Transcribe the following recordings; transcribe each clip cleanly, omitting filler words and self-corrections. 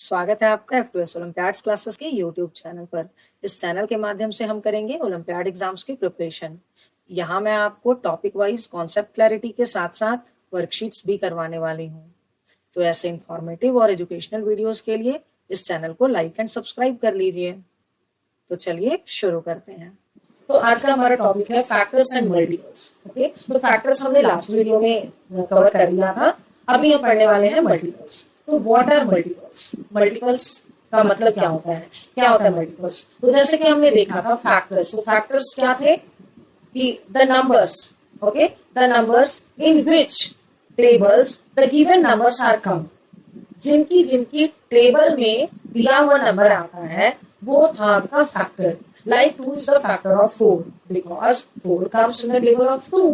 स्वागत है आपका F2S ओलंपियाड्स क्लासेस के यूट्यूब चैनल पर। इस चैनल के माध्यम से हम करेंगे ओलंपियाड एग्जाम्स की प्रिपरेशन। यहाँ मैं आपको टॉपिक वाइज कॉन्सेप्ट क्लैरिटी के साथ साथ वर्कशीट्स भी करवाने वाली हूँ। तो ऐसे इंफॉर्मेटिव और एजुकेशनल वीडियोस के लिए इस चैनल को लाइक एंड सब्सक्राइब कर लीजिए। तो चलिए शुरू करते हैं। तो आज का हमारा टॉपिक है फैक्टर्स एंड मल्टीपल्स। ओके, तो फैक्टर्स हमने लास्ट वीडियो में कवर कर लिया था। अभी हम पढ़ने वाले हैं मल्टीपल्स। तो व्हाट आर मल्टीपल्स? मल्टीपल्स का मतलब क्या होता है? क्या होता है मल्टीपल्स? तो जैसे कि हमने देखा था फैक्टर्स, तो फैक्टर्स क्या थे कि the numbers, okay, the numbers in which tables the given numbers are come. जिनकी जिनकी टेबल में दिया हुआ नंबर आता है वो था आपका factor. Like 2 is the factor of 4 because 4 comes in the table of 2.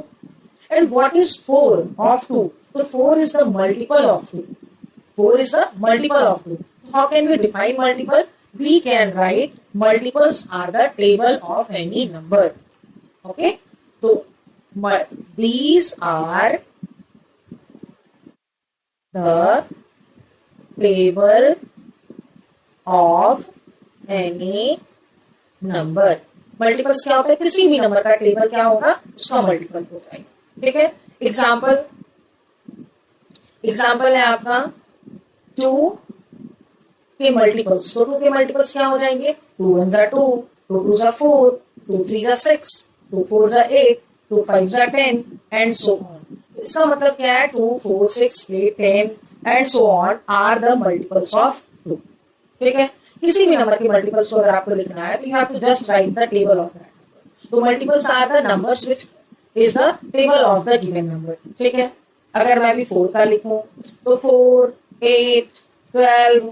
And what is 4 of 2? So 4 is the multiple of 2. 4 is the multiple of 2. How can we define multiple? We can write multiples are the table of any number. Okay? So these are the table of any number. Multiples क्या होता है? किसी भी number का table क्या होगा, उसका multiple हो जाएगा। ठीक है, एग्जाम्पल है आपका 2 के मल्टीपल्स। तो 2 के मल्टीपल्स क्या हो जाएंगे? 2 1 जा 2, 2 2 जा 4, 2 3 जा 6, 2 4 जा 8, 2 5 जा 10 एंड सो ऑन। इसका मतलब क्या है? 2 4 6 8 10 and so on are the multiples of 2। ठीक है, किसी भी नंबर के मल्टीपल्स को अगर आपको लिखना है तो you have to just write the table of that. तो multiples are the numbers which is the table of the given number. ठीक है, अगर मैं भी 4 का लिखूं तो 4 8 12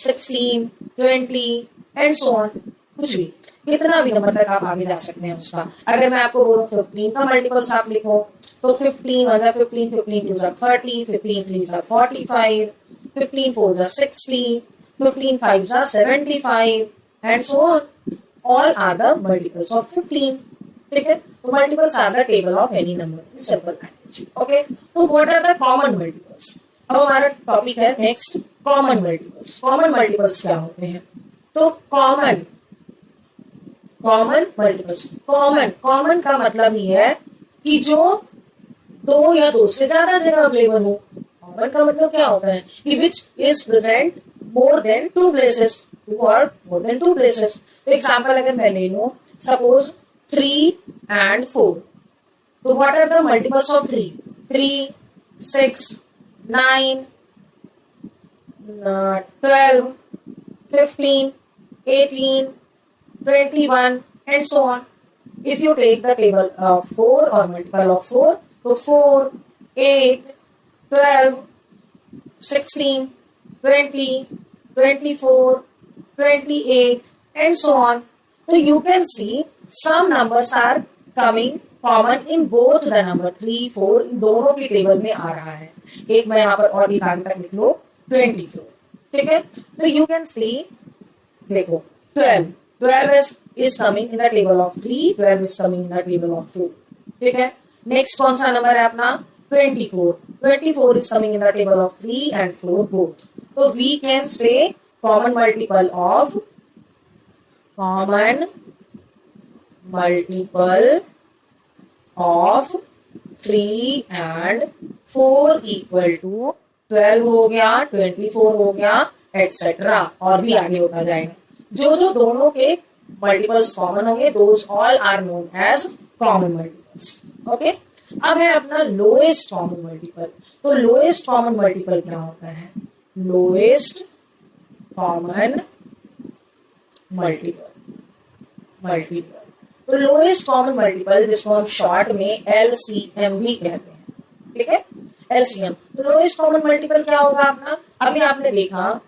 16 20 एंड सो ऑन, कुछ भी कितना भी नंबर तक आप आगे जा सकते हैं उसका। अगर मैं आपको बोलूं 15 का मल्टीपल्स आप लिखो तो 15 1 15 15 2 30 15 3 45 15 4 60 15 5 are 75 and so on. All are the multiples of 15. ठीक है, तो multiples are the table of any number in simple language. Okay, तो what are the common multiples? अब हमारा टॉपिक है next common multiples. Common multiples क्या होते हैं? तो कॉमन मल्टीपल्स, कॉमन का मतलब ही है कि जो 2 या 2 से ज्यादा जगह अवेलेबल हो। कॉमन का मतलब क्या होता है कि which is present more than 2 places, or more than 2 places. For example, अगर मैं ले लूं suppose 3 and 4, तो what are the multiples of 3? 3 6 9 12 15 18 21 and so on. If you take the table of 4 or multiple of 4, so 4 8 12 16 20 24 28 and so on. So you can see some numbers are coming common in both the number 3 4, इन दोनों की table में आ रहा है। एक मैं यहाँ पर और एक आगे तक लिख लो 24। ठीक है, तो you can see देखो 12 is coming in the table of 3, 12 is coming in the table of 4। ठीक है, नेक्स्ट कौन सा नंबर है अपना? 24 is coming in the table of 3 and 4 both. So we can say common multiple of 3 and 4 equal to 12 हो गया, 24 हो गया, एटसेट्रा, और भी आगे होता जाएगा। जो जो दोनों के मल्टीपल्स कॉमन होंगे those all are known as common multiples. Okay, अब है अपना लोएस्ट कॉमन मल्टीपल। तो लोएस्ट कॉमन मल्टीपल क्या होता है? लोएस्ट कॉमन मल्टीपल, तो लोएस्ट कॉमन मल्टीपल जिसको हम शॉर्ट में LCM भी कहते हैं। ठीक है, LCM। तो लोएस्ट कॉमन मल्टीपल क्या होगा अपना? अभी आपने देखा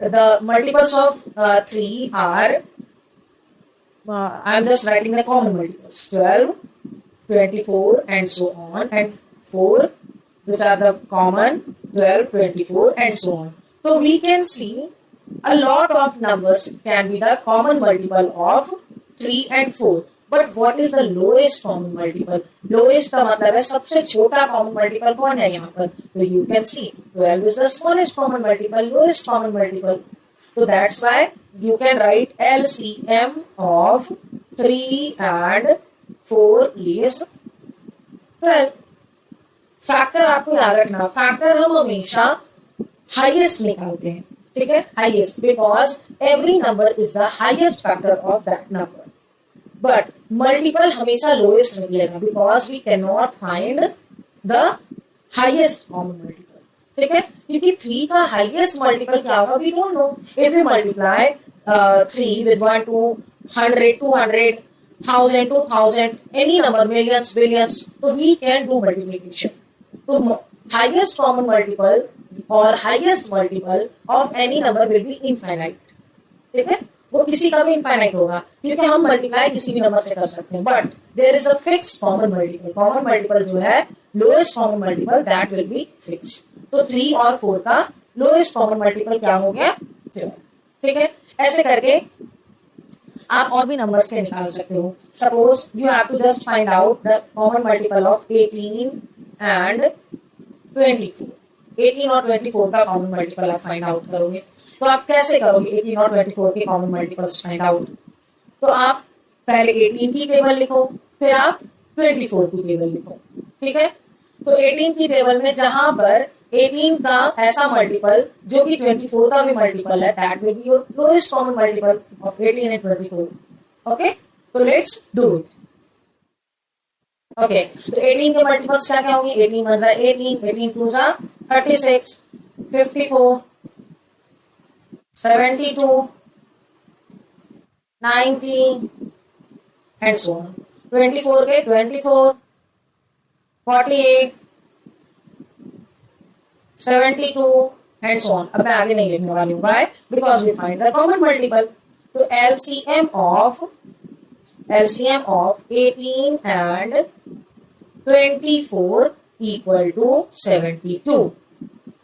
the multiples of 3 are, I am just writing the common multiples 12 24 and so on, and 4 which are the common 12 24 and so on. So we can see a lot of numbers can be the common multiple of 3 and 4, but what is the lowest common multiple? Lowest का मतलब है सबसे छोटा common multiple कौन है यहाँ पर? तो you can see 12 is the smallest common multiple, lowest common multiple. So that's why you can write LCM of 3 and 4 is 12. Factor आपको याद रखना, फैक्टर हम हमेशा हाईएस्ट निकालते हैं, ठीक है, highest, because every number is the highest factor of that number. But multiple हमेशा लोएस्ट निकलेगा because we can not find the highest common multiple. ठीक है, क्योंकि 3 का हाईएस्ट मल्टीपल क्या होगा we don't know. If we multiply 3 with 1 to 100, 200, 1000, 2000, any number, millions, billions, तो we can do multiplication. तो highest common multiple or highest multiple of any number will be infinite. ठीक है, वो किसी का भी इनफाइनाइट होगा क्योंकि हम मल्टीप्लाई किसी भी नंबर से कर सकते हैं. But there is a fix common multiple. Common multiple जो है lowest common multiple that will be fix. तो 3 और 4 का लोएस्ट कॉमन मल्टीपल क्या हो गया? 12. ठीक है, ऐसे करके आप और भी नंबर्स के निकाल सकते हो. Suppose you have to just find out the common multiple of 18 and 24. 18 और 24 का कॉमन मल्टीपल आप फाइंड आउट करोगे. तो आप कैसे करोगे 18 और 24 के कॉमन मल्टीपल्स फाइंड आउट? तो आप पहले 18 की टेबल लिखो, फिर आप 24 की टेबल लिखो. ठीक है, तो 18 की टेबल में जहां पर 18 का ऐसा मल्टीपल जो कि 24 का भी मल्टीपल है, that will be your lowest common multiple of 18 and 24. Okay, तो लेट्स डू इट. ओके, तो 18 के मल्टीपल्स क्या क्या होंगे? 18 1 जा 18, 18 2 जा 36, 54, 72, 90 and so on. 24 के 24, 48, 72 and so on. अब मैं आगे नहीं लिखने वाली हूँ. Why? Because we find the common multiple. तो LCM of 18 and 24 equal to 72.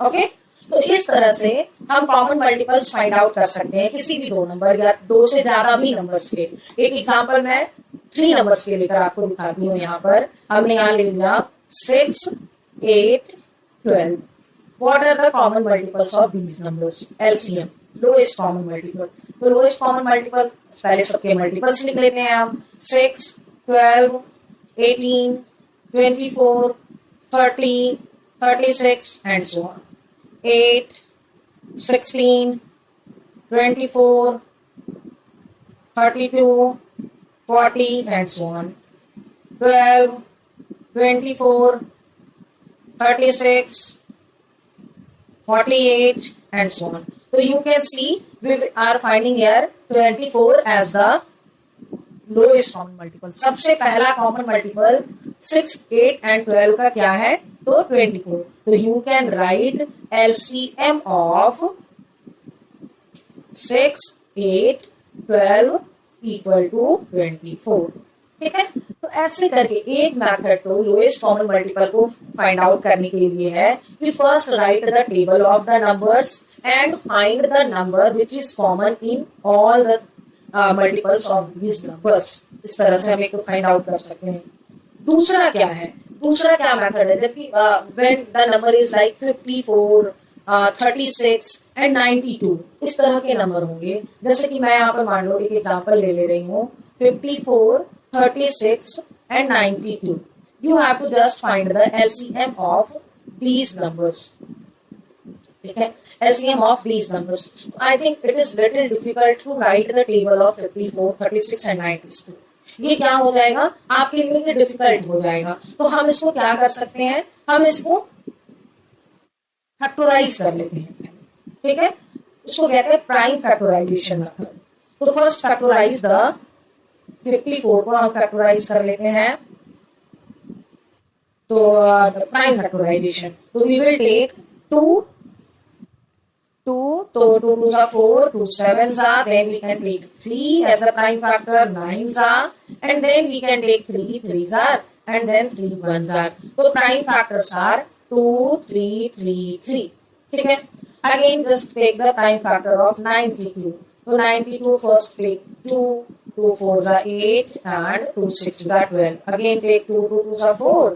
Okay, तो इस तरह से हम कॉमन मल्टीपल्स फाइंड आउट कर सकते हैं किसी भी दो नंबर या दो से ज्यादा भी नंबर्स के. एक एग्जांपल मैं 3 नंबर्स के लेकर आपको दिखाती हूँ. यहाँ पर हमने यहाँ ले लिया 6, 8, 12. What are the common multiples of these numbers? LCM, lowest common multiple. तो लोएस्ट कॉमन मल्टीपल पहले सबके मल्टीपल्स लिख लेते हैं हम. 6, 12, 18, 24, 30, 36 and so on. 8, 16, 24, 32, 40 and so on. 12, 24, 36, 48 and so on. So you can see we are finding here 24 as the lowest common multiple. सबसे पहला common multiple 6, 8 and 12 का क्या है? तो 24. तो you can write LCM of 6, 8, 12 equal to 24. ठीक है, तो ऐसे करके एक मेथड तो लोएस्ट कॉमन मल्टीपल को फाइंड आउट करने के लिए है कि first right the table of the numbers and find the number which is common in all the multiples of these numbers. इस तरह से हम एक फाइंड आउट कर सकते हैं. दूसरा क्या है? दूसरा क्या मेथड है? जबकि when the number is like 54, 36 and 92, इस तरह के नंबर होंगे. जैसे कि मैं यहाँ पर मान लो एक एग्जांपल ले रही हूँ 54, 36 and 92. You have to just find the LCM of these numbers. ठीक है, LCM of these numbers. I think it is little difficult to write the table of 54, 36 and 92. ये क्या हो जाएगा? आपके लिए ये डिफिकल्ट हो जाएगा. तो हम इसको क्या कर सकते हैं? हम इसको फैक्टराइज कर लेते हैं. ठीक है, इसको कहते हैं प्राइम फैक्टराइजेशन मेथड. तो फर्स्ट फैक्टराइज द 54 को हम फैक्टराइज कर लेते हैं. तो प्राइम फैक्टराइजेशन, तो वी विल टेक 2, तो 2 2s are 4, 2 7s are, then we can take 3 as the prime factor, 9s are, and then we can take 3 3s are, and then 3 1s are. So prime factors are 2 3 3 3. ठीक है, again just take the prime factor of 92. So 92 first take 2, 2 4s are 8 and 2 6s are 12. Again take 2 2 2s are 4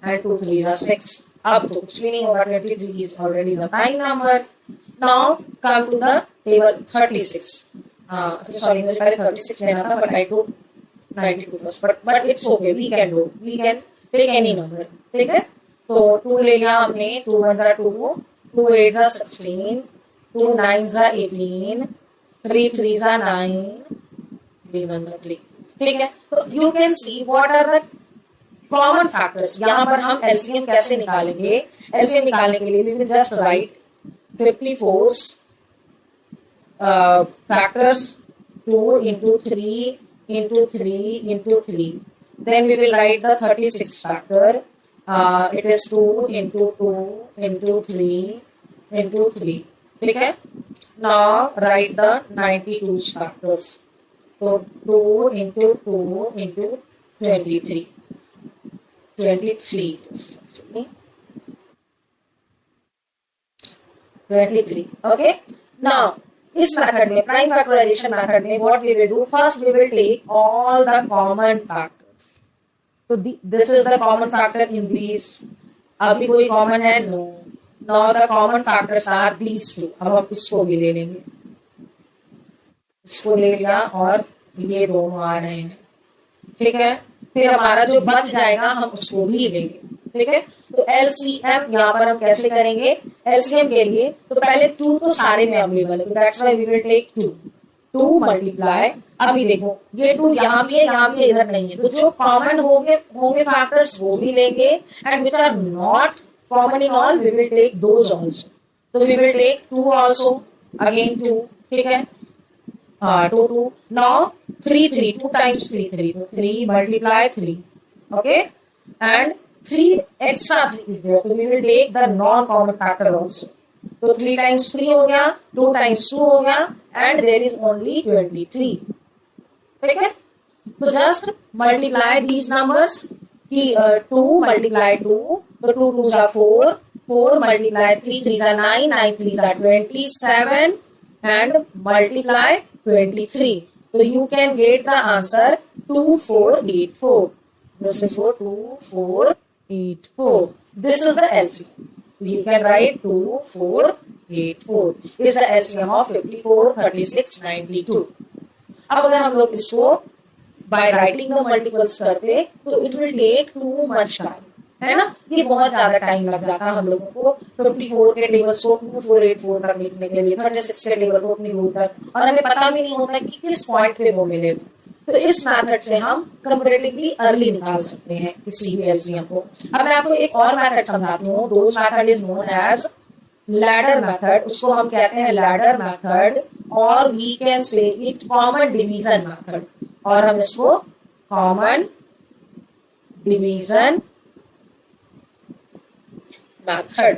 and 2 3s are 6. अब तो कुछ भी नहीं होगा, 23 is already the prime number. Now come to the table 36. Sorry, मुझे पहले 36 लेना था, but I took 92 first. But it's okay, we can do. We can take any number. ठीक है? तो 2 ले लिया हमने, 2 1s are 2, 2 8s are 16, 2 9s are 18, 3 3s are 9, 3 1s are 3. ठीक है? तो you can see what are the common factors. यहाँ पर हम LCM कैसे निकालेंगे? LCM निकालने के लिए we will just write 54's factors 2 into 3 into 3 into 3. Then we will write the 36 factor. It is 2 into 2 into 3 into 3. ठीक है? Now write the 92's factors. So 2 into 2 into 23. 23. 23. Okay. Now इस method में, prime factorisation method में, what we will do, first we will take all the common factors. तो this is the common factor in these. अभी कोई common है? No. Now the common factors are these two. अब हम इसको भी ले लेंगे, इसको ले लिया और ये दोनों आ रहे हैं. ठीक है? फिर हमारा जो बच जाएगा हम उसको भी लेंगे. ठीक है? तो LCM यहाँ पर हम कैसे करेंगे? LCM के लिए तो पहले 2 तो सारे में अवेलेबल है, तो that's why we will take 2. 2 multiply, अभी देखो ये 2 यहाँ भी है, यहाँ भी इधर नहीं है, तो जो कॉमन होंगे फैक्टर्स वो भी लेंगे, and which are not common in all we will take those also. तो we will take 2 also, again 2. ठीक है? 2 2. नाउ 3 3, 2 times 3 3, तो 3 multiply 3. Okay, and 3 extra 3 is there, so we will take the non-common factor also. तो 3 times 3 हो गया, 2 times 2 हो गया, and there is only 23. ठीक है? तो just multiply these numbers. कि 2 multiply 2, तो 2 2s are 4, 4 multiply 3 3s are 9, 9 3s are 27, and multiply 23. So you can get the answer 2484. This is what 2484. This is the LCM. You can write 2484 is the LCM of 54, 36, 92. अब अगर हम लोग इसको by writing the multiples करते तो it will take too much time. है ना? ये बहुत ज्यादा टाइम लग जाता है हम लोगों को 54 के टेबल्स को 2484 तक लिखने के लिए, 36 के टेबल को अपनी दूर तक, और हमें पता भी नहीं होता कि किस पॉइंट पे वो मिलेगा. तो इस मेथड से हम कंपैरेटिवली अर्ली निकाल सकते हैं किसी भी एलसीएम को. अब मैं आपको एक और मेथड समझाती हूँ. Those method is known as ladder method. उसको हम कहते हैं लैडर मेथड, और we can say it common division method, और हम इसको कॉमन डिवीजन मेथड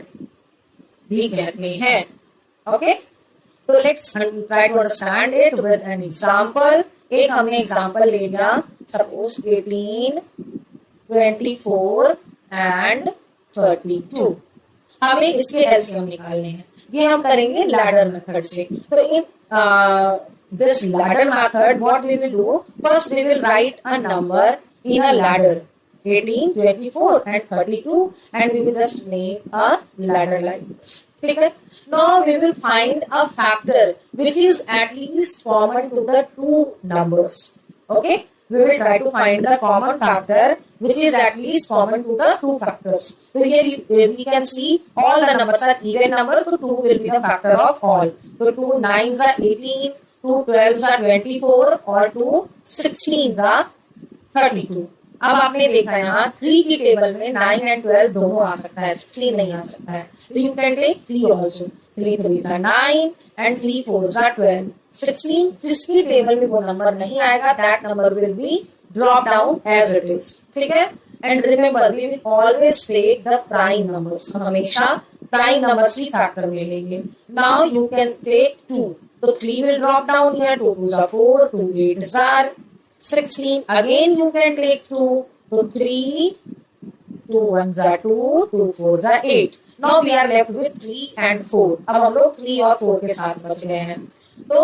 भी कहते हैं. ओके, तो let's try to understand it with an example. एक हमने एग्जांपल ले लिया, सपोज 18, 24 एंड 32. हमें इसके एलसीएम निकालने हैं. ये हम करेंगे लैडर मेथड से. तो in this ladder method what we will do, first we will write a number in a ladder 18, 24 and 32, and we will just make a ladder like this. ठीक है? Now we will find a factor which is at least common to the two numbers. Okay? We will try to find the common factor which is at least common to the two factors. So here we can see all the numbers are even number, so 2 will be the factor of all. So 2 9s are 18, 2 12s are 24, or 2 16s are 32. अब आपने देखा यहाँ 3 की table में 9 and 12 दोनों आ सकता है, 16 नहीं आ सकता है. तो you can take 3 also. 3 3s are 9 and 3 4s are 12. 16 जिसकी टेबल में वो नंबर नहीं आएगा, that number will be drop down as it is. ठीक है? And remember we will always take the prime numbers. हम हमेशा प्राइम नंबर्स ही factor में लेंगे. नाउ यू कैन टेक 2, तो 3 will drop down here. 2 2s are 4, 2 8s are 16. Again you can take 2, so 3, 2 1s are 2, 2 4s are 8. Now we are left with 3 and 4. अब हम लोग 3 और 4 के साथ बच गए हैं. तो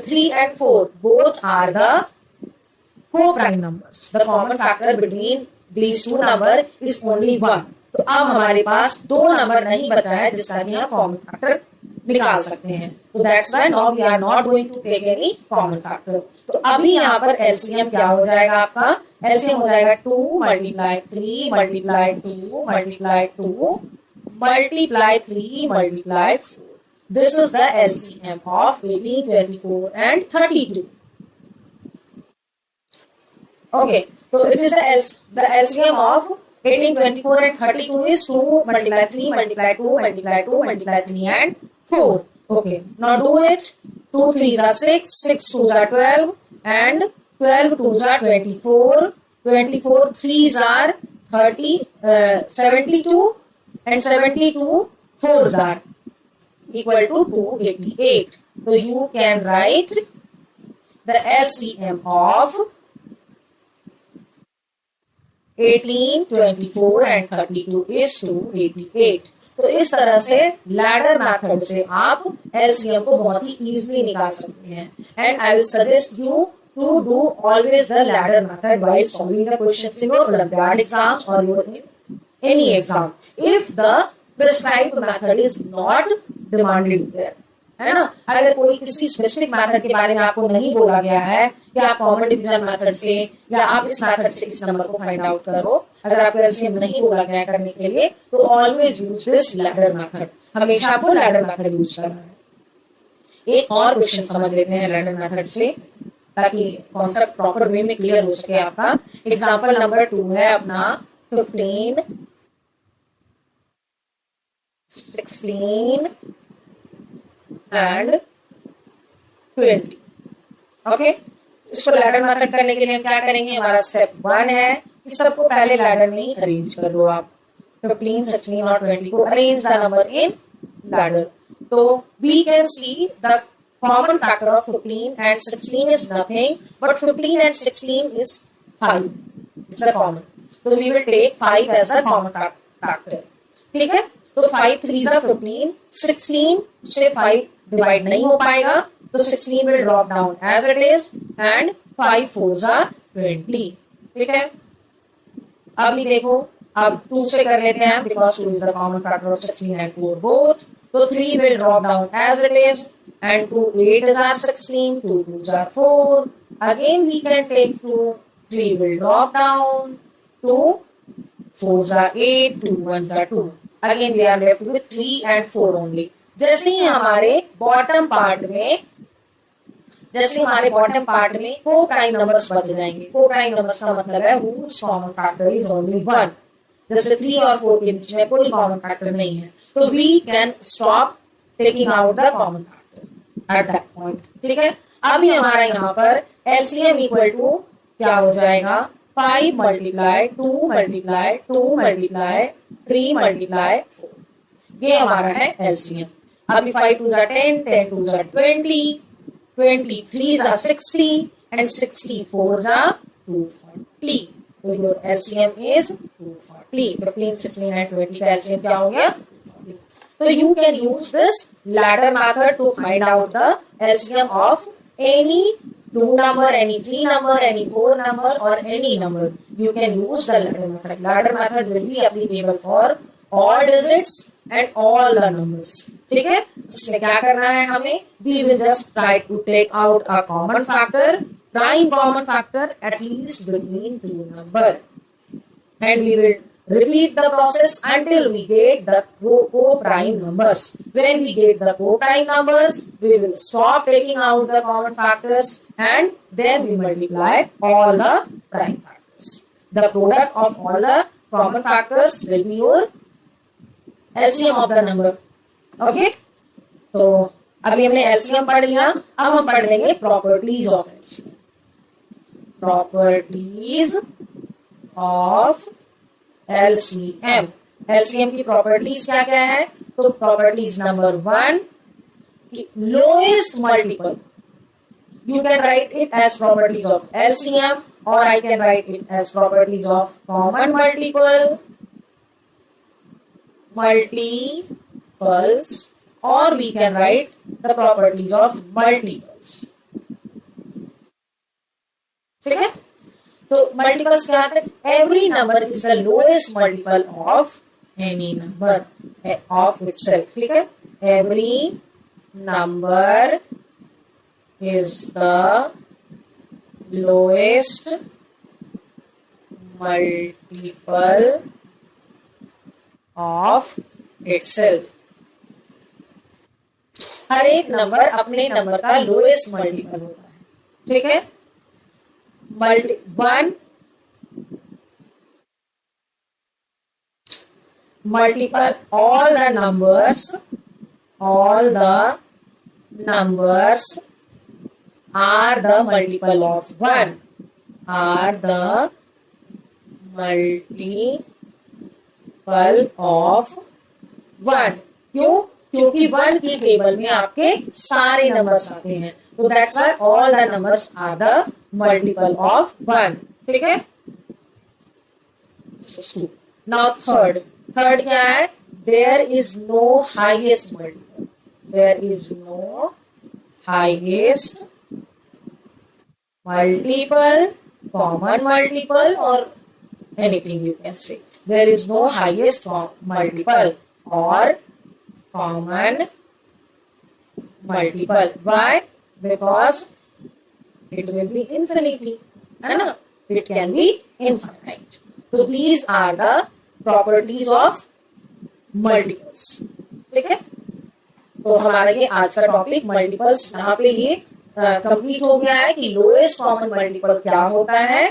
3 and 4 both are the co-prime numbers. The common factor between these two number is only 1. तो अब हमारे पास दो नंबर नहीं बचा है जिसका कि हम कॉमन फैक्टर निकाल सकते हैं. तो that's why now we are not going to take any common factor. तो अभी यहाँ पर एलसीएम क्या हो जाएगा आपका? एलसीएम हो जाएगा 2 multiply 3 multiply 2 multiply 2 multiply 3 multiply 4. This is the LCM of 18, 24 and 32. Okay, so it is the LCM of 18, 24 and 32 is 2 multiply 3 multiply 2 multiply 2 multiply 3 and 4. Okay, now do it. 2 3s are 6, 6 2s are 12 and 12 2s are 24, 24 3s are 30, 72 and 72 4s are equal to 288. So you can write the LCM of 18, 24 and 32 is 288. तो इस तरह से ladder method से आप LCM को बहुत ही easily निकाल सकते हैं. And I will suggest you to do always the ladder method while solving the questions in your Olympiad exams or your any exam. If the prescribed method is not demanded there, है ना. अगर कोई किसी specific method के बारे में आपको नहीं बोला गया है कि आप कॉमन डिवीजन मेथड से या आप इस मेथड से इस नंबर को फाइंड आउट करो, अगर आपको एलसीएम नहीं बोला गया करने के लिए, तो always use this ladder method. हमेशा आपको लैडर मेथड यूज करना है. एक और क्वेश्चन समझ लेते हैं लैडर मेथड से ताकि कॉन्सेप्ट प्रॉपर वे में क्लियर हो सके आपका. एग्जांपल नंबर 2 है अपना 15, 16 and 20. ओके, इसको लैडर मेथड करने के लिए हम क्या करेंगे? हमारा स्टेप 1 है कि सबको पहले लैडर में ही अरेंज कर लो आप. 15, 16 और 20 को arrange the number in ladder. तो we can see the common factor of 15 and 16 is nothing, but 15 and 16 is 5. It's the common. So we will take 5 as the common factor. ठीक है? तो 5 3s are 15, 16 से 5 divide नहीं हो पाएगा, तो 16 will drop down as it is and 5 4s are 20. ठीक है? अभी देखो, अब 2 से कर लेते हैं because 2 is the common factor of 16 and 4 both. So 3 will drop down as it is and 2 8s are 16, 2 2s are 4. Again we can take 2, 3 will drop down, 2 4s are 8, 2 1s are 2. Again we are left with 3 and 4 only. जैसे ही हमारे bottom part में को prime numbers बच जाएंगे. को prime numbers का मतलब है whose common factor is only 1. जैसे 3 और 4 के बीच में कोई कॉमन फैक्टर नहीं है, तो we can stop taking out the common factor at that point. ठीक है? अभी हमारा यहाँ पर एलसीएम इक्वल टू क्या हो जाएगा? 5 मल्टीप्लाई 2 मल्टीप्लाई 2 मल्टीप्लाई 3 मल्टीप्लाई 4. ये हमारा है एलसीएम. अभी 5 2s are 10, 10 2s are 20, 23s are 60 and 64s are 240. So your LCM is 240. 15, 16 and 20 का LCM क्या हो गया? So you can use this ladder method to find out the LCM of any 2 number, any 3 number, any 4 number or any number. You can use the ladder method. Ladder method will be applicable for all digits and all the numbers. ठीक है? इसमें क्या करना है हमें? We will just try to take out a common factor, prime common factor at least between 2 number, and we will repeat the process until we get the co-prime numbers. When we get the co-prime numbers, we will stop taking out the common factors and then we multiply all the prime factors. The product of all the common factors will be your LCM of the number. Okay? तो अभी हमने LCM पढ़ लिया, अब हम पढ़ लेंगे properties of LCM. Properties of LCM. LCM की प्रॉपर्टीज क्या क्या है? तो properties number 1, lowest multiple. You can write it as properties of LCM or I can write it as properties of common multiples, or we can write the properties of multiples. ठीक है? तो multiples क्या है? Every number is the lowest multiple of any number of itself, ठीक है? Every number is the lowest multiple of itself. हर एक नंबर अपने नंबर का लोएस्ट मल्टीपल होता है, ठीक है? One multiply all the numbers are the multiple of 1 are the multiple of 1। क्यों? क्योंकि 1 की टेबल में आपके सारे नंबर्स आते हैं, तो that's why all the numbers are the multiple of 1, ठीक है? नाउ थर्ड क्या है? There is no highest multiple, there is no highest multiple, common multiple और anything you can say. There is no highest multiple or common multiple. Why? Because it will be infinity, है ना? It can be infinite. So these are the properties of multiples. ठीक है? तो हमारा ये आज का टॉपिक मल्टीपल्स यहाँ पे ये कंप्लीट हो गया है कि लोएस्ट कॉमन मल्टीपल क्या होता है,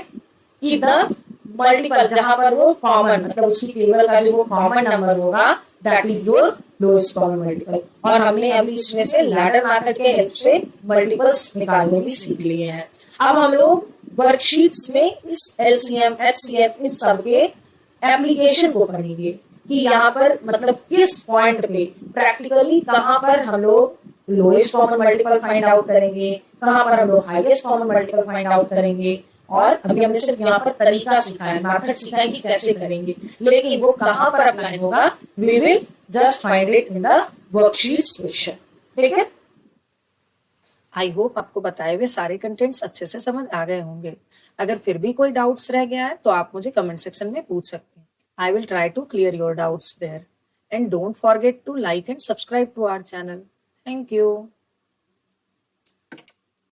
कि द मल्टीपल जहां पर वो कॉमन मतलब उसकी टेबल का जो वो कॉमन नंबर होगा that is your lowest common multiple. और हमने अभी इसमें से लैडर मेथड के हेल्प से मल्टीपल्स निकालने भी सीख लिए हैं। अब हम लोग वर्कशीट्स में इस एलसीएम एचसीएफ इन सब के एप्लीकेशन को पढ़ेंगे कि यहाँ पर मतलब किस पॉइंट पे प्रैक्टिकली कहाँ पर हम लोग lowest common multiple find out करेंगे, कहाँ पर हम लोग highest common multiple find out करेंगे। और अभी हमने सिर्फ यहाँ पर तरीका सीखा है, मेथड सीखा है कि कैसे करेंगे, लेकिन वो कहाँ पर अप्लाई होगा we will just find it in the worksheets question, ठीक है? आई होप आपको बताए हुए सारे कंटेंट्स अच्छे से समझ आ गए होंगे। अगर फिर भी कोई डाउट्स रह गया है तो आप मुझे कमेंट सेक्शन में पूछ सकते हैं। I will try to clear your doubts there and don't forget to like and subscribe to our channel. Thank you.